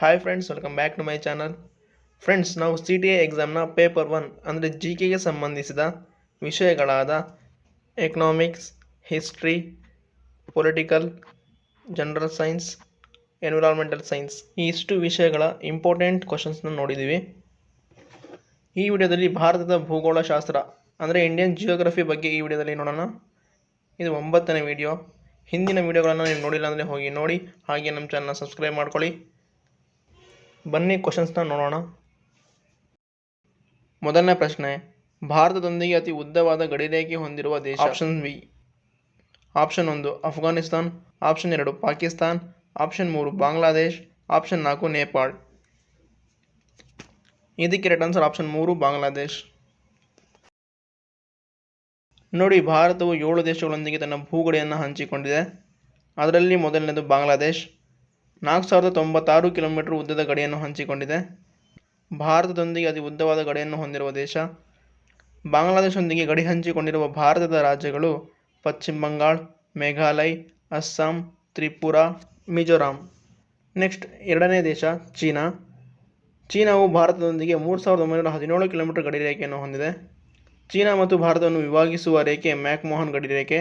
Hi friends, welcome back to my channel. Friends, ನಾವು CTA ಎಕ್ಸಾಮ್ನ paper 1 ಅಂದರೆ GKಗೆ ಸಂಬಂಧಿಸಿದ ವಿಷಯಗಳಾದ economics, history, political, general science, environmental science ಈ ಇಷ್ಟು ವಿಷಯಗಳ ಇಂಪಾರ್ಟೆಂಟ್ ಕ್ವಶನ್ಸ್ನ ನೋಡಿದ್ದೀವಿ. ಈ ವಿಡಿಯೋದಲ್ಲಿ ಭಾರತದ ಭೂಗೋಳಶಾಸ್ತ್ರ ಅಂದರೆ ಇಂಡಿಯನ್ ಜಿಯೋಗ್ರಫಿ ಬಗ್ಗೆ ಈ ವಿಡಿಯೋದಲ್ಲಿ ನೋಡೋಣ. ಇದು 9ನೇ ವಿಡಿಯೋ. ಹಿಂದಿನ ವಿಡಿಯೋಗಳನ್ನು ನೀವು ನೋಡಿಲ್ಲ ಅಂದರೆ ಹೋಗಿ ನೋಡಿ, ಹಾಗೆ ನಮ್ಮ ಚಾನಲ್ನ ಸಬ್ಸ್ಕ್ರೈಬ್ ಮಾಡ್ಕೊಳ್ಳಿ. ಬನ್ನಿ ಕ್ವಶನ್ಸ್ನ ನೋಡೋಣ. ಮೊದಲನೇ ಪ್ರಶ್ನೆ, ಭಾರತದೊಂದಿಗೆ ಅತಿ ಉದ್ದವಾದ ಗಡಿರೇಖೆ ಹೊಂದಿರುವ ದೇಶ? Option B. Option 1 Afghanistan, option 2 Pakistan, option 3 Bangladesh, option 4 Nepal. ಇದಕ್ಕೆ ರೈಟ್ ಆನ್ಸರ್ ಆಪ್ಷನ್ 3 ಬಾಂಗ್ಲಾದೇಶ್. ನೋಡಿ, ಭಾರತವು 7 ದೇಶಗಳೊಂದಿಗೆ ತನ್ನ ಭೂಗಡಿಯನ್ನು ಹಂಚಿಕೊಂಡಿದೆ. ಅದರಲ್ಲಿ ಮೊದಲನೇದು ಬಾಂಗ್ಲಾದೇಶ್ 4096 ಕಿಲೋಮೀಟರ್ ಉದ್ದದ ಗಡಿಯನ್ನು ಹಂಚಿಕೊಂಡಿದೆ. ಭಾರತದೊಂದಿಗೆ ಅತಿ ಉದ್ದವಾದ ಗಡಿಯನ್ನು ಹೊಂದಿರುವ ದೇಶ. ಬಾಂಗ್ಲಾದೇಶದೊಂದಿಗೆ ಗಡಿ ಹಂಚಿಕೊಂಡಿರುವ ಭಾರತದ ರಾಜ್ಯಗಳು ಪಶ್ಚಿಮ ಬಂಗಾಳ, ಮೇಘಾಲಯ, ಅಸ್ಸಾಂ, ತ್ರಿಪುರಾ, ಮಿಜೋರಾಂ. ನೆಕ್ಸ್ಟ್ ಎರಡನೇ ದೇಶ ಚೀನಾ. ಚೀನಾವು ಭಾರತದೊಂದಿಗೆ 3917 ಕಿಲೋಮೀಟರ್ ಗಡಿರೇಖೆಯನ್ನು ಹೊಂದಿದೆ. ಚೀನಾ ಮತ್ತು ಭಾರತವನ್ನು ವಿಭಾಗಿಸುವ ರೇಖೆ ಮ್ಯಾಕ್ಮೋಹನ್ ಗಡಿರೇಖೆ.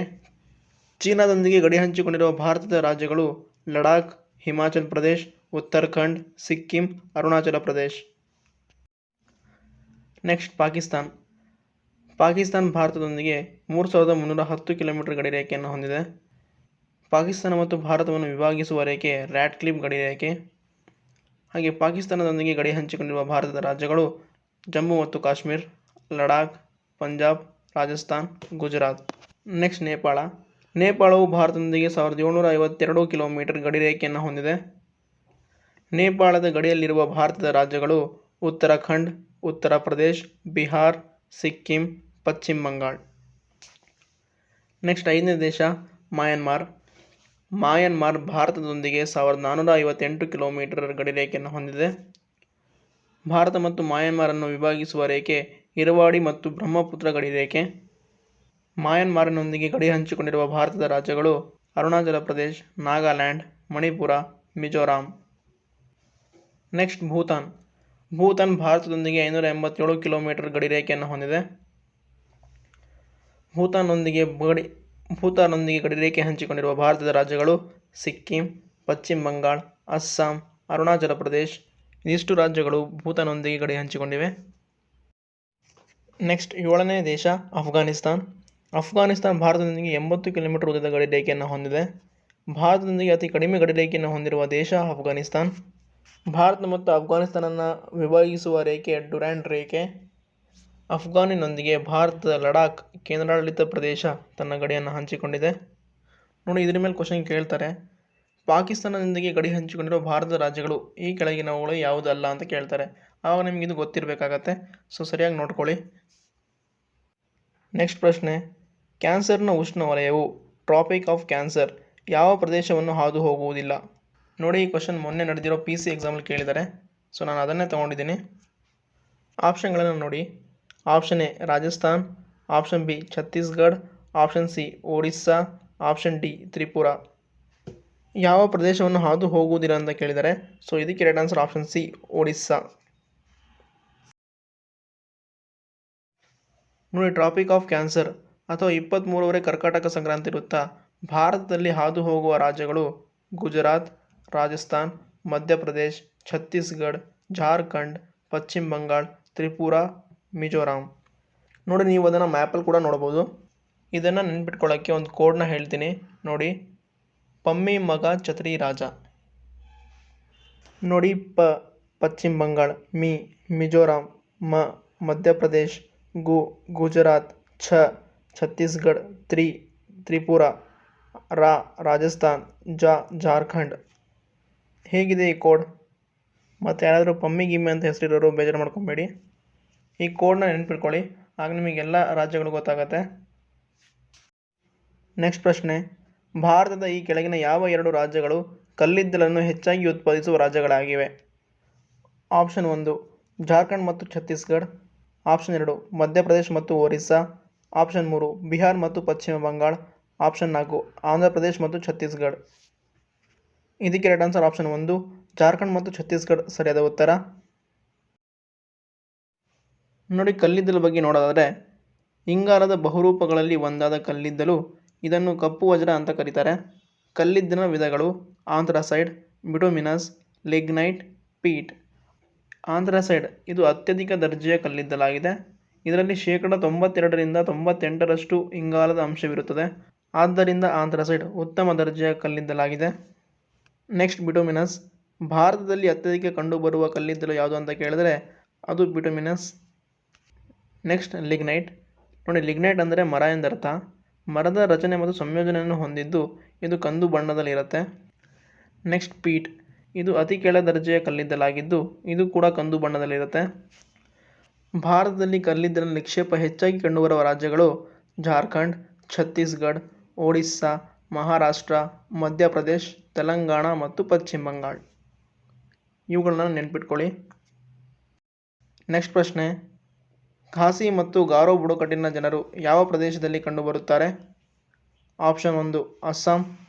ಚೀನಾದೊಂದಿಗೆ ಗಡಿ ಹಂಚಿಕೊಂಡಿರುವ ಭಾರತದ ರಾಜ್ಯಗಳು ಲಡಾಖ್, ಹಿಮಾಚಲ್ ಪ್ರದೇಶ್, ಉತ್ತರಾಖಂಡ್, ಸಿಕ್ಕಿಂ, ಅರುಣಾಚಲ ಪ್ರದೇಶ್. ನೆಕ್ಸ್ಟ್ ಪಾಕಿಸ್ತಾನ್. ಪಾಕಿಸ್ತಾನ್ ಭಾರತದೊಂದಿಗೆ 3310 ಕಿಲೋಮೀಟರ್ ಗಡಿರೇಖೆಯನ್ನು ಹೊಂದಿದೆ. ಪಾಕಿಸ್ತಾನ ಮತ್ತು ಭಾರತವನ್ನು ವಿಭಾಗಿಸುವ ರೇಖೆ ರ್ಯಾಟ್ಕ್ಲಿಫ್ ಗಡಿರೇಖೆ. ಹಾಗೆ ಪಾಕಿಸ್ತಾನದೊಂದಿಗೆ ಗಡಿ ಹಂಚಿಕೊಂಡಿರುವ ಭಾರತದ ರಾಜ್ಯಗಳು ಜಮ್ಮು ಮತ್ತು ಕಾಶ್ಮೀರ್, ಲಡಾಖ್, ಪಂಜಾಬ್, ರಾಜಸ್ಥಾನ್, ಗುಜರಾತ್. ನೆಕ್ಸ್ಟ್ ನೇಪಾಳ. ನೇಪಾಳವು ಭಾರತದೊಂದಿಗೆ 1752 ಕಿಲೋಮೀಟರ್ ಗಡಿರೇಖೆಯನ್ನು ಹೊಂದಿದೆ. ನೇಪಾಳದ ಗಡಿಯಲ್ಲಿರುವ ಭಾರತದ ರಾಜ್ಯಗಳು ಉತ್ತರಾಖಂಡ್, ಉತ್ತರ ಪ್ರದೇಶ್, ಬಿಹಾರ್, ಸಿಕ್ಕಿಂ, ಪಶ್ಚಿಮ ಬಂಗಾಳ. ನೆಕ್ಸ್ಟ್ ಐದನೇ ದೇಶ ಮಯನ್ಮಾರ್. ಮಯನ್ಮಾರ್ ಭಾರತದೊಂದಿಗೆ 1458 ಕಿಲೋಮೀಟರ್ ಗಡಿರೇಖೆಯನ್ನು ಹೊಂದಿದೆ. ಭಾರತ ಮತ್ತು ಮಯನ್ಮಾರನ್ನು ವಿಭಾಗಿಸುವ ರೇಖೆ ಇರವಾಡಿ ಮತ್ತು ಬ್ರಹ್ಮಪುತ್ರ ಗಡಿರೇಖೆ. ಮಯನ್ಮಾರಿನೊಂದಿಗೆ ಗಡಿ ಹಂಚಿಕೊಂಡಿರುವ ಭಾರತದ ರಾಜ್ಯಗಳು ಅರುಣಾಚಲ ಪ್ರದೇಶ್, ನಾಗಾಲ್ಯಾಂಡ್, ಮಣಿಪುರ, ಮಿಜೋರಾಂ. ನೆಕ್ಸ್ಟ್ ಭೂತಾನ್. ಭೂತಾನ್ ಭಾರತದೊಂದಿಗೆ 587 ಕಿಲೋಮೀಟರ್ ಗಡಿರೇಖೆಯನ್ನು ಹೊಂದಿದೆ. ಭೂತಾನ್ನೊಂದಿಗೆ ಗಡಿರೇಖೆ ಹಂಚಿಕೊಂಡಿರುವ ಭಾರತದ ರಾಜ್ಯಗಳು ಸಿಕ್ಕಿಂ, ಪಶ್ಚಿಮ ಬಂಗಾಳ, ಅಸ್ಸಾಂ, ಅರುಣಾಚಲ ಪ್ರದೇಶ್. ಇದಿಷ್ಟು ರಾಜ್ಯಗಳು ಭೂತಾನ್ನೊಂದಿಗೆ ಗಡಿ ಹಂಚಿಕೊಂಡಿವೆ. ನೆಕ್ಸ್ಟ್ ಏಳನೇ ದೇಶ ಅಫ್ಘಾನಿಸ್ತಾನ್. ಅಫ್ಘಾನಿಸ್ತಾನ್ ಭಾರತದೊಂದಿಗೆ 80 ಕಿಲೋಮೀಟರ್ ಉದ್ದದ ಗಡಿರೇಖೆಯನ್ನು ಹೊಂದಿದೆ. ಭಾರತದೊಂದಿಗೆ ಅತಿ ಕಡಿಮೆ ಗಡಿರೇಖೆಯನ್ನು ಹೊಂದಿರುವ ದೇಶ ಅಫ್ಘಾನಿಸ್ತಾನ್. ಭಾರತ ಮತ್ತು ಅಫ್ಘಾನಿಸ್ತಾನನ್ನು ವಿಭಾಗಿಸುವ ರೇಖೆ ಡ್ಯುರಾಂಡ್ ರೇಖೆ. ಅಫ್ಘಾನಿನೊಂದಿಗೆ ಭಾರತದ ಲಡಾಖ್ ಕೇಂದ್ರಾಡಳಿತ ಪ್ರದೇಶ ತನ್ನ ಗಡಿಯನ್ನು ಹಂಚಿಕೊಂಡಿದೆ. ನೋಡಿ, ಇದ್ರ ಮೇಲೆ ಕ್ವಶನ್ ಕೇಳ್ತಾರೆ, ಪಾಕಿಸ್ತಾನದೊಂದಿಗೆ ಗಡಿ ಹಂಚಿಕೊಂಡಿರುವ ಭಾರತದ ರಾಜ್ಯಗಳು ಈ ಕೆಳಗಿನವುಗಳು ಯಾವುದಲ್ಲ ಅಂತ ಕೇಳ್ತಾರೆ. ಆವಾಗ ನಿಮ್ಗೆ ಇದು ಗೊತ್ತಿರಬೇಕಾಗತ್ತೆ. ಸೊ ಸರಿಯಾಗಿ ನೋಡ್ಕೊಳ್ಳಿ. ನೆಕ್ಸ್ಟ್ ಪ್ರಶ್ನೆ, ಕ್ಯಾನ್ಸರ್ನ ಉಷ್ಣವಲಯವು ಟ್ರಾಪಿಕ್ ಆಫ್ ಕ್ಯಾನ್ಸರ್ ಯಾವ ಪ್ರದೇಶವನ್ನು ಹಾದು ಹೋಗುವುದಿಲ್ಲ? ನೋಡಿ, ಈ ಕ್ವಶನ್ ಮೊನ್ನೆ ನಡೆದಿರೋ PC ಎಕ್ಸಾಮಲ್ಲಿ ಕೇಳಿದ್ದಾರೆ. ಸೊ ನಾನು ಅದನ್ನೇ ತೊಗೊಂಡಿದ್ದೀನಿ. ಆಪ್ಷನ್ಗಳನ್ನು ನೋಡಿ. Option A Rajasthan, option B Chhattisgarh, option C Odisha, option D Tripura. ಯಾವ ಪ್ರದೇಶವನ್ನು ಹಾದು ಹೋಗುವುದಿಲ್ಲ ಅಂತ ಕೇಳಿದ್ದಾರೆ. ಸೊ ಇದಕ್ಕೆ right answer option C Odisha. ನೋಡಿ, ಟ್ರಾಪಿಕ್ ಆಫ್ ಕ್ಯಾನ್ಸರ್ ಅಥವಾ 23ನೇ ಕರ್ಕಾಟಕ ಸಂಕ್ರಾಂತಿ ವೃತ್ತ ಭಾರತದಲ್ಲಿ ಹಾದು ಹೋಗುವ ರಾಜ್ಯಗಳು ಗುಜರಾತ್, ರಾಜಸ್ಥಾನ್, ಮಧ್ಯಪ್ರದೇಶ್, ಛತ್ತೀಸ್ಗಢ, ಜಾರ್ಖಂಡ್, ಪಶ್ಚಿಮ ಬಂಗಾಳ, ತ್ರಿಪುರಾ, ಮಿಜೋರಾಂ. ನೋಡಿ, ನೀವು ಅದನ್ನು ಮ್ಯಾಪಲ್ಲಿ ಕೂಡ ನೋಡ್ಬೋದು. ಇದನ್ನು ನೆನ್ಪಿಟ್ಕೊಳ್ಳೋಕ್ಕೆ ಒಂದು ಕೋಡ್ನ ಹೇಳ್ತೀನಿ ನೋಡಿ. ಪಮ್ಮಿ ಮಗ ಛತ್ರಿ ರಾಜ. ನೋಡಿ, ಪಶ್ಚಿಮ ಬಂಗಾಳ, ಮಿಜೋರಾಂ, ಮಧ್ಯಪ್ರದೇಶ್, ಗುಜರಾತ್, ಛತ್ತೀಸ್ಗಢ, ತ್ರಿಪುರಾ, ರಾಜಸ್ಥಾನ್, ಜಾರ್ಖಂಡ್. ಹೇಗಿದೆ ಈ ಕೋಡ್? ಮತ್ತು ಯಾರಾದರೂ ಪಮ್ಮಿ ಗಿಮ್ಮಿ ಅಂತ ಹೆಸರಿರೋರು ಬೇಜಾರು ಮಾಡ್ಕೊಬೇಡಿ. ಈ ಕೋಡ್ನ ನೆನ್ಪಿಟ್ಕೊಳ್ಳಿ, ಆಗ ನಿಮಗೆಲ್ಲ ರಾಜ್ಯಗಳು ಗೊತ್ತಾಗತ್ತೆ. ನೆಕ್ಸ್ಟ್ ಪ್ರಶ್ನೆ, ಭಾರತದ ಈ ಕೆಳಗಿನ ಯಾವ 2 ರಾಜ್ಯಗಳು ಕಲ್ಲಿದ್ದಲನ್ನು ಹೆಚ್ಚಾಗಿ ಉತ್ಪಾದಿಸುವ ರಾಜ್ಯಗಳಾಗಿವೆ? ಆಪ್ಷನ್ 1 ಜಾರ್ಖಂಡ್ ಮತ್ತು ಛತ್ತೀಸ್ಗಢ, ಆಪ್ಷನ್ 2 ಮಧ್ಯಪ್ರದೇಶ್ ಮತ್ತು ಒರಿಸ್ಸಾ, ಆಪ್ಷನ್ 3 ಬಿಹಾರ್ ಮತ್ತು ಪಶ್ಚಿಮ ಬಂಗಾಳ, ಆಪ್ಷನ್ 4 ಆಂಧ್ರ ಪ್ರದೇಶ್ ಮತ್ತು ಛತ್ತೀಸ್ಗಢ. ಇದಕ್ಕೆ ರೈಟ್ ಆನ್ಸರ್ ಆಪ್ಷನ್ 1 ಜಾರ್ಖಂಡ್ ಮತ್ತು ಛತ್ತೀಸ್ಗಢ ಸರಿಯಾದ ಉತ್ತರ. ನೋಡಿ, ಕಲ್ಲಿದ್ದಲು ಬಗ್ಗೆ ನೋಡೋದಾದರೆ ಇಂಗಾಲದ ಬಹುರೂಪಗಳಲ್ಲಿ ಒಂದಾದ ಕಲ್ಲಿದ್ದಲು, ಇದನ್ನು ಕಪ್ಪು ವಜ್ರ ಅಂತ ಕರೀತಾರೆ. ಕಲ್ಲಿದ್ದಲಿನ ವಿಧಗಳು ಆಂಥ್ರಸೈಡ್, ಬಿಟುಮಿನಸ್, ಲಿಗ್ನೈಟ್, ಪೀಟ್. ಆಂಥ್ರಸೈಡ್ ಇದು ಅತ್ಯಧಿಕ ದರ್ಜೆಯ ಕಲ್ಲಿದ್ದಲಾಗಿದೆ. ಇದರಲ್ಲಿ 92% 98% ಇಂಗಾಲದ ಅಂಶವಿರುತ್ತದೆ. ಆದ್ದರಿಂದ ಆಂಥ್ರಸೈಡ್ ಉತ್ತಮ ದರ್ಜೆಯ ಕಲ್ಲಿದ್ದಲಾಗಿದೆ. Next bituminous. ಭಾರತದಲ್ಲಿ ಅತ್ಯಧಿಕ ಕಂಡುಬರುವ ಕಲ್ಲಿದ್ದಲು ಯಾವುದು ಅಂತ ಕೇಳಿದರೆ ಅದು ಬಿಟುಮಿನಸ್. Next lignite. ನೋಡಿ, ಲಿಗ್ನೈಟ್ ಅಂದರೆ ಮರ ಎಂದರ್ಥ. ಮರದ ರಚನೆ ಮತ್ತು ಸಂಯೋಜನೆಯನ್ನು ಹೊಂದಿದ್ದು ಇದು ಕಂದು ಬಣ್ಣದಲ್ಲಿರುತ್ತೆ. Next feet. ಇದು ಅತಿ ಕೆಳ ದರ್ಜೆಯ ಕಲ್ಲಿದ್ದಲಾಗಿದ್ದು ಇದು ಕೂಡ ಕಂದು ಬಣ್ಣದಲ್ಲಿರುತ್ತೆ. ಭಾರತದಲ್ಲಿ ಕಲ್ಲಿದ್ದಲ ನಿಕ್ಷೇಪ ಹೆಚ್ಚಾಗಿ ಕಂಡುಬರುವ ರಾಜ್ಯಗಳು ಜಾರ್ಖಂಡ್, ಛತ್ತೀಸ್ಗಢ, ಒಡಿಸ್ಸಾ, ಮಹಾರಾಷ್ಟ್ರ, ಮಧ್ಯಪ್ರದೇಶ್, ತೆಲಂಗಾಣ ಮತ್ತು ಪಶ್ಚಿಮ ಬಂಗಾಳ. ಇವುಗಳನ್ನ ನೆನ್ಪಿಟ್ಕೊಳ್ಳಿ. ನೆಕ್ಸ್ಟ್ ಪ್ರಶ್ನೆ, ಖಾಸಿ ಮತ್ತು ಗಾರೋ ಬುಡಕಟ್ಟಿನ ಜನರು ಯಾವ ಪ್ರದೇಶದಲ್ಲಿ ಕಂಡುಬರುತ್ತಾರೆ? Option 1 Assam,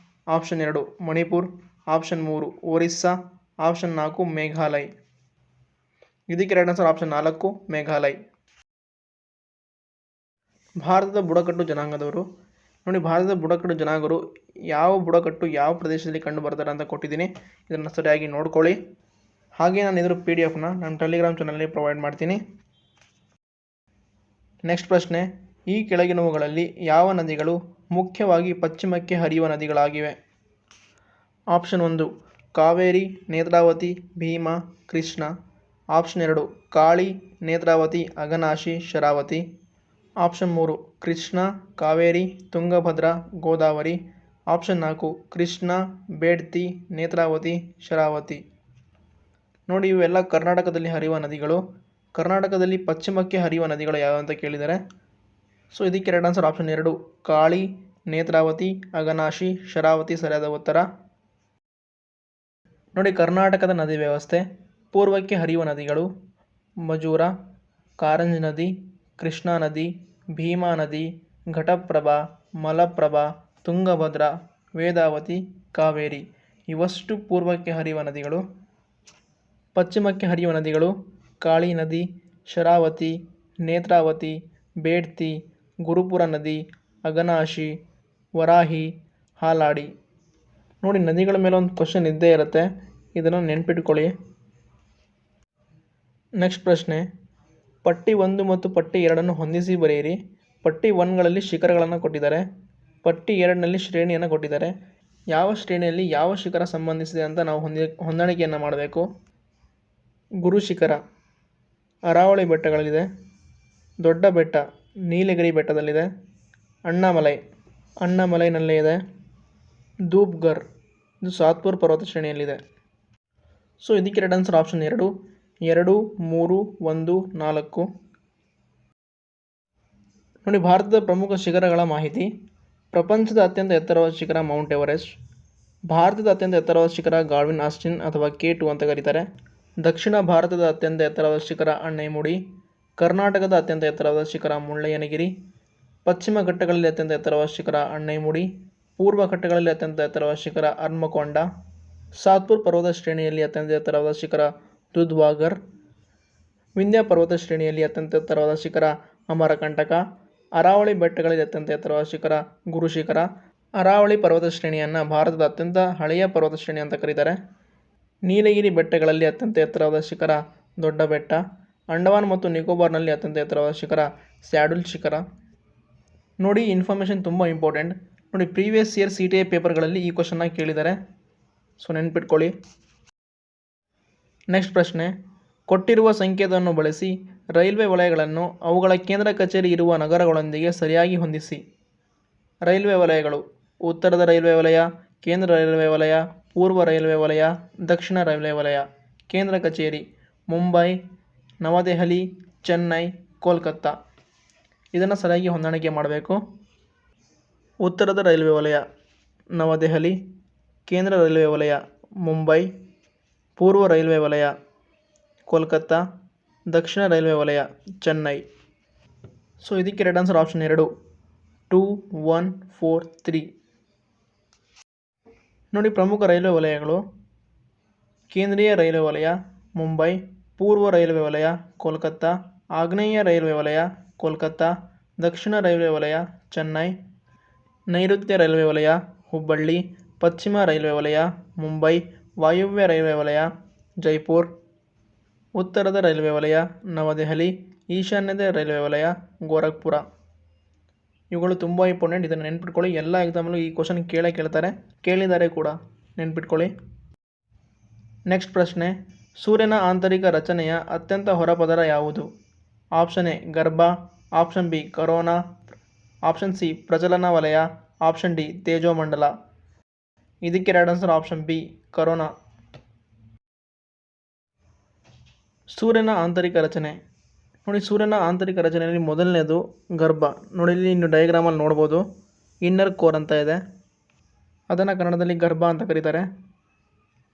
option 2 Manipur, option 3 Orissa, option 4 Meghalaya. ಇದಕ್ಕೆ ರೈಟ್ ಆನ್ಸರ್ ಆಪ್ಷನ್ 4 ಮೇಘಾಲಯ. ಭಾರತದ ಬುಡಕಟ್ಟು ಜನಾಂಗದವರು. ನೋಡಿ, ಭಾರತದ ಬುಡಕಟ್ಟು ಜನಾಂಗರು ಯಾವ ಬುಡಕಟ್ಟು ಯಾವ ಪ್ರದೇಶದಲ್ಲಿ ಕಂಡು ಬರ್ತಾರೆ ಅಂತ ಕೊಟ್ಟಿದ್ದೀನಿ. ಇದನ್ನು ಸರಿಯಾಗಿ ನೋಡ್ಕೊಳ್ಳಿ. ಹಾಗೆ ನಾನು ಇದರ PDF-ನ ನನ್ನ ಟೆಲಿಗ್ರಾಮ್ ಚಾನಲ್ನಲ್ಲಿ ಪ್ರೊವೈಡ್ ಮಾಡ್ತೀನಿ. ನೆಕ್ಸ್ಟ್ ಪ್ರಶ್ನೆ, ಈ ಕೆಳಗಿನವುಗಳಲ್ಲಿ ಯಾವ ನದಿಗಳು ಮುಖ್ಯವಾಗಿ ಪಶ್ಚಿಮಕ್ಕೆ ಹರಿಯುವ ನದಿಗಳಾಗಿವೆ? Option 1 Kaveri, Netravati, Bhima, Krishna. Option 2 Kali, Netravati, Aghanashi, Sharavati. Option 3 Krishna, Kaveri, Tungabhadra, Godavari. Option 4 Krishna, Bedti, Netravati, Sharavati. ನೋಡಿ, ಇವೆಲ್ಲ ಕರ್ನಾಟಕದಲ್ಲಿ ಹರಿಯುವ ನದಿಗಳು. ಕರ್ನಾಟಕದಲ್ಲಿ ಪಶ್ಚಿಮಕ್ಕೆ ಹರಿಯುವ ನದಿಗಳು ಯಾವು ಅಂತ ಕೇಳಿದ್ದಾರೆ. ಸೊ ಇದಕ್ಕೆ right answer option 2 Kali, Netravati, Aghanashi, Sharavati ಸರಿಯಾದ ಉತ್ತರ. ನೋಡಿ, ಕರ್ನಾಟಕದ ನದಿ ವ್ಯವಸ್ಥೆ. ಪೂರ್ವಕ್ಕೆ ಹರಿಯುವ ನದಿಗಳು ಮಜೂರ, ಕಾರಂಜ್ ನದಿ, ಕೃಷ್ಣಾ ನದಿ, ಭೀಮಾ ನದಿ, ಘಟಪ್ರಭಾ, ಮಲಪ್ರಭಾ, ತುಂಗಭದ್ರಾ, ವೇದಾವತಿ, ಕಾವೇರಿ. ಇವಷ್ಟು ಪೂರ್ವಕ್ಕೆ ಹರಿಯುವ ನದಿಗಳು. ಪಶ್ಚಿಮಕ್ಕೆ ಹರಿಯುವ ನದಿಗಳು ಕಾಳಿ ನದಿ, ಶರಾವತಿ, ನೇತ್ರಾವತಿ, ಬೇಡ್ತಿ, ಗುರುಪುರ ನದಿ, ಅಘನಾಶಿ, ವರಾಹಿ, ಹಾಲಾಡಿ. ನೋಡಿ, ನದಿಗಳ ಮೇಲೆ ಒಂದು ಕ್ವಶನ್ ಇದ್ದೇ ಇರುತ್ತೆ, ಇದನ್ನು ನೆನ್ಪಿಟ್ಕೊಳ್ಳಿ. ನೆಕ್ಸ್ಟ್ ಪ್ರಶ್ನೆ, ಪಟ್ಟಿ 1 ಮತ್ತು ಪಟ್ಟಿ 2 ಹೊಂದಿಸಿ ಬರೆಯಿರಿ. ಪಟ್ಟಿ 1ಗಳಲ್ಲಿ ಶಿಖರಗಳನ್ನು ಕೊಟ್ಟಿದ್ದಾರೆ, ಪಟ್ಟಿ 2ನಲ್ಲಿ ಶ್ರೇಣಿಯನ್ನು ಕೊಟ್ಟಿದ್ದಾರೆ. ಯಾವ ಶ್ರೇಣಿಯಲ್ಲಿ ಯಾವ ಶಿಖರ ಸಂಬಂಧಿಸಿದೆ ಅಂತ ನಾವು ಹೊಂದಾಣಿಕೆಯನ್ನು ಮಾಡಬೇಕು. ಗುರು ಶಿಖರ ಅರಾವಳಿ ಬೆಟ್ಟಗಳಲ್ಲಿದೆ. ದೊಡ್ಡ ಬೆಟ್ಟ ನೀಲಗಿರಿ ಬೆಟ್ಟದಲ್ಲಿದೆ. ಅಣ್ಣಾಮಲೈನಲ್ಲೇ ಇದೆ. ಧೂಪ್ಗರ್ ಇದು ಸಾತ್ಪುರ್ ಪರ್ವತ ಶ್ರೇಣಿಯಲ್ಲಿದೆ. ಸೊ ಇದಕ್ಕೆ ರೈಟ್ ಆನ್ಸರ್ ಆಪ್ಷನ್ 2 2 3 1 4. ನೋಡಿ, ಭಾರತದ ಪ್ರಮುಖ ಶಿಖರಗಳ ಮಾಹಿತಿ. ಪ್ರಪಂಚದ ಅತ್ಯಂತ ಎತ್ತರವಾದ ಶಿಖರ ಮೌಂಟ್ ಎವರೆಸ್ಟ್. ಭಾರತದ ಅತ್ಯಂತ ಎತ್ತರವಾದ ಶಿಖರ ಗಾರ್ವಿನ್ ಆಸ್ಟಿನ್ ಅಥವಾ K2 ಅಂತ ಕರೀತಾರೆ. ದಕ್ಷಿಣ ಭಾರತದ ಅತ್ಯಂತ ಎತ್ತರವಾದ ಶಿಖರ ಅಣ್ಣೈಮುಡಿ. ಕರ್ನಾಟಕದ ಅತ್ಯಂತ ಎತ್ತರವಾದ ಶಿಖರ ಮುಳ್ಳಯ್ಯನಗಿರಿ. ಪಶ್ಚಿಮ ಘಟ್ಟಗಳಲ್ಲಿ ಅತ್ಯಂತ ಎತ್ತರವಾದ ಶಿಖರ ಅಣ್ಣೈಮುಡಿ. ಪೂರ್ವ ಘಟ್ಟಗಳಲ್ಲಿ ಅತ್ಯಂತ ಎತ್ತರವಾದ ಶಿಖರ ಹನ್ಮಕೊಂಡ. ಸಾತ್ಪುರ್ ಪರ್ವತ ಶ್ರೇಣಿಯಲ್ಲಿ ಅತ್ಯಂತ ಎತ್ತರವಾದ ಶಿಖರ ದುಧ್ವಾಗರ್. ವಿಂಧ್ಯ ಪರ್ವತ ಶ್ರೇಣಿಯಲ್ಲಿ ಅತ್ಯಂತ ಎತ್ತರವಾದ ಶಿಖರ ಅಮರಕಂಟಕ. ಅರಾವಳಿ ಬೆಟ್ಟಗಳಲ್ಲಿ ಅತ್ಯಂತ ಎತ್ತರವಾದ ಶಿಖರ ಗುರು ಶಿಖರ. ಅರಾವಳಿ ಪರ್ವತ ಶ್ರೇಣಿಯನ್ನು ಭಾರತದ ಅತ್ಯಂತ ಹಳೆಯ ಪರ್ವತ ಶ್ರೇಣಿ ಅಂತ ಕರೀತಾರೆ. ನೀಲಗಿರಿ ಬೆಟ್ಟಗಳಲ್ಲಿ ಅತ್ಯಂತ ಎತ್ತರವಾದ ಶಿಖರ ದೊಡ್ಡ ಬೆಟ್ಟ. ಅಂಡಮಾನ್ ಮತ್ತು ನಿಕೋಬಾರ್ನಲ್ಲಿ ಅತ್ಯಂತ ಎತ್ತರವಾದ ಶಿಖರ ಸ್ಯಾಡುಲ್ ಶಿಖರ. ನೋಡಿ, ಇನ್ಫಾರ್ಮೇಷನ್ ತುಂಬ ಇಂಪಾರ್ಟೆಂಟ್. ನೋಡಿ, ಪ್ರೀವಿಯಸ್ ಇಯರ್ CTI ಪೇಪರ್ಗಳಲ್ಲಿ ಈ ಕ್ವಶನ್ನ ಕೇಳಿದ್ದಾರೆ, ಸೊ ನೆನ್ಪಿಟ್ಕೊಳ್ಳಿ. ನೆಕ್ಸ್ಟ್ ಪ್ರಶ್ನೆ, ಕೊಟ್ಟಿರುವ ಸಂಕೇತವನ್ನು ಬಳಸಿ ರೈಲ್ವೆ ವಲಯಗಳನ್ನು ಅವುಗಳ ಕೇಂದ್ರ ಕಚೇರಿ ಇರುವ ನಗರಗಳೊಂದಿಗೆ ಸರಿಯಾಗಿ ಹೊಂದಿಸಿ. ರೈಲ್ವೆ ವಲಯಗಳು: ಉತ್ತರದ ರೈಲ್ವೆ ವಲಯ, ಕೇಂದ್ರ ರೈಲ್ವೆ ವಲಯ, ಪೂರ್ವ ರೈಲ್ವೆ ವಲಯ, ದಕ್ಷಿಣ ರೈಲ್ವೆ ವಲಯ. ಕೇಂದ್ರ ಕಚೇರಿ: ಮುಂಬೈ, ನವದೆಹಲಿ, ಚೆನ್ನೈ, ಕೋಲ್ಕತ್ತಾ. ಇದನ್ನು ಸರಿಯಾಗಿ ಹೊಂದಾಣಿಕೆ ಮಾಡಬೇಕು. ಉತ್ತರದ ರೈಲ್ವೆ ವಲಯ ನವದೆಹಲಿ, ಕೇಂದ್ರ ರೈಲ್ವೆ ವಲಯ ಮುಂಬೈ, ಪೂರ್ವ ರೈಲ್ವೆ ವಲಯ ಕೋಲ್ಕತ್ತಾ, ದಕ್ಷಿಣ ರೈಲ್ವೆ ವಲಯ ಚೆನ್ನೈ. ಸೊ ಇದಕ್ಕೆ ರೈಟ್ ಆನ್ಸರ್ ಆಪ್ಷನ್ 2 2 1 4 3. ನೋಡಿ, ಪ್ರಮುಖ ರೈಲ್ವೆ ವಲಯಗಳು: ಕೇಂದ್ರೀಯ ರೈಲ್ವೆ ವಲಯ ಮುಂಬೈ, ಪೂರ್ವ ರೈಲ್ವೆ ವಲಯ ಕೋಲ್ಕತ್ತಾ, ಆಗ್ನೇಯ ರೈಲ್ವೆ ವಲಯ ಕೋಲ್ಕತ್ತಾ, ದಕ್ಷಿಣ ರೈಲ್ವೆ ವಲಯ ಚೆನ್ನೈ, ನೈಋತ್ಯ ರೈಲ್ವೆ ವಲಯ ಹುಬ್ಬಳ್ಳಿ, ಪಶ್ಚಿಮ ರೈಲ್ವೆ ವಲಯ ಮುಂಬೈ, ವಾಯುವ್ಯ ರೈಲ್ವೆ ವಲಯ ಜೈಪುರ್, ಉತ್ತರದ ರೈಲ್ವೆ ವಲಯ ನವದೆಹಲಿ, ಈಶಾನ್ಯದ ರೈಲ್ವೆ ವಲಯ ಗೋರಖ್ಪುರ. ಇವುಗಳು ತುಂಬ ಇಂಪಾರ್ಟೆಂಟ್. ಇದನ್ನು ನೆನ್ಪಿಟ್ಕೊಳ್ಳಿ. ಎಲ್ಲ ಎಕ್ಸಾಮಲ್ಲೂ ಈ ಕ್ವಶನ್ ಕೇಳ್ತಾರೆ, ಕೇಳಿದ್ದಾರೆ ಕೂಡ, ನೆನ್ಪಿಟ್ಕೊಳ್ಳಿ. ನೆಕ್ಸ್ಟ್ ಪ್ರಶ್ನೆ, ಸೂರ್ಯನ ಆಂತರಿಕ ರಚನೆಯ ಅತ್ಯಂತ ಹೊರಪದರ ಯಾವುದು? ಆಪ್ಷನ್ ಎ ಗರ್ಭ, option B corona, option C ಪ್ರಚಲನ ವಲಯ, ಆಪ್ಷನ್ ಡಿ ತೇಜೋಮಂಡಲ. ಇದಕ್ಕೆ right answer option B corona. ಸೂರ್ಯನ ಆಂತರಿಕ ರಚನೆ ನೋಡಿ. ಸೂರ್ಯನ ಆಂತರಿಕ ರಚನೆಯಲ್ಲಿ ಮೊದಲನೇದು ಗರ್ಭ. ನೋಡಿ, ಇಲ್ಲಿ ನೀವು ಡಯಾಗ್ರಾಮಲ್ಲಿ ನೋಡ್ಬೋದು, ಇನ್ನರ್ ಕೋರ್ ಅಂತ ಇದೆ, ಅದನ್ನು ಕನ್ನಡದಲ್ಲಿ ಗರ್ಭ ಅಂತ ಕರೀತಾರೆ.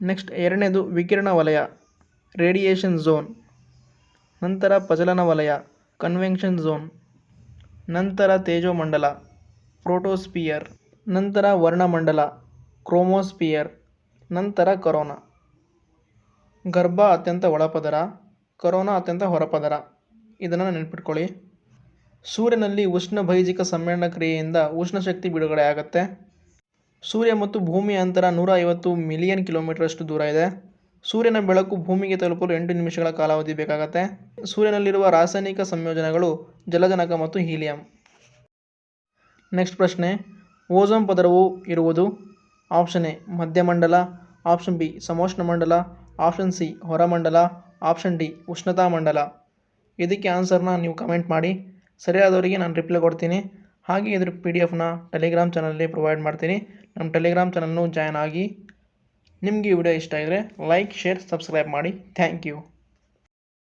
ನೆಕ್ಸ್ಟ್ ಎರಡನೇದು ವಿಕಿರಣ ವಲಯ, ರೇಡಿಯೇಷನ್ ಝೋನ್. ನಂತರ ಪ್ರಚಲನ ವಲಯ, ಕನ್ವೆನ್ಷನ್ ಝೋನ್. ನಂತರ ತೇಜೋಮಂಡಲ, ಪ್ರೋಟೋಸ್ಪಿಯರ್. ನಂತರ ವರ್ಣಮಂಡಲ, ಕ್ರೋಮೋಸ್ಪಿಯರ್. ನಂತರ ಕರೋನಾ. ಗರ್ಭ ಅತ್ಯಂತ ಒಳಪದರ, ಕರೋನಾ ಅತ್ಯಂತ ಹೊರಪದರ. ಇದನ್ನು ನೆನ್ಪಿಟ್ಕೊಳ್ಳಿ. ಸೂರ್ಯನಲ್ಲಿ ಉಷ್ಣ ಭೈಜಿಕ ಸಮ್ಮಿಳನ ಕ್ರಿಯೆಯಿಂದ ಉಷ್ಣಶಕ್ತಿ ಬಿಡುಗಡೆ ಆಗುತ್ತೆ. ಸೂರ್ಯ ಮತ್ತು ಭೂಮಿಯ ಅಂತರ 150 ಮಿಲಿಯನ್ ಕಿಲೋಮೀಟರಷ್ಟು ದೂರ ಇದೆ. ಸೂರ್ಯನ ಬೆಳಕು ಭೂಮಿಗೆ ತಲುಪಲು 8 ನಿಮಿಷಗಳ ಕಾಲಾವಧಿ ಬೇಕಾಗುತ್ತೆ. ಸೂರ್ಯನಲ್ಲಿರುವ ರಾಸಾಯನಿಕ ಸಂಯೋಜನೆಗಳು ಜಲಜನಕ ಮತ್ತು ಹೀಲಿಯಂ. ನೆಕ್ಸ್ಟ್ ಪ್ರಶ್ನೆ, ಓಝೋನ್ ಪದರವು ಇರುವುದು? ಆಪ್ಷನ್ ಎ ಮಧ್ಯಮಂಡಲ, ಆಪ್ಷನ್ ಬಿ ಸಮೋಷ್ಣ ಮಂಡಲ, ಆಪ್ಷನ್ ಸಿ ಹೊರಮಂಡಲ, ಆಪ್ಷನ್ ಡಿ ಉಷ್ಣತಾ ಮಂಡಲ. ಇದಕ್ಕೆ ಆನ್ಸರ್ನ ನೀವು ಕಮೆಂಟ್ ಮಾಡಿ. ಸರಿಯಾದವರಿಗೆ ನಾನು ರಿಪ್ಲೈ ಕೊಡ್ತೀನಿ. ಹಾಗೆ ಇದ್ರ PDF ಟೆಲಿಗ್ರಾಮ್ ಚಾನಲಲ್ಲಿ ಪ್ರೊವೈಡ್ ಮಾಡ್ತೀನಿ. ನಮ್ಮ ಟೆಲಿಗ್ರಾಮ್ ಚಾನಲ್ನು ಜಾಯ್ನ್ ಆಗಿ. ನಿಮಗೆ ಈ ವಿಡಿಯೋ ಇಷ್ಟ ಆಗಿದರೆ ಲೈಕ್, ಶೇರ್, ಸಬ್ಸ್ಕ್ರೈಬ್ ಮಾಡಿ. Thank you.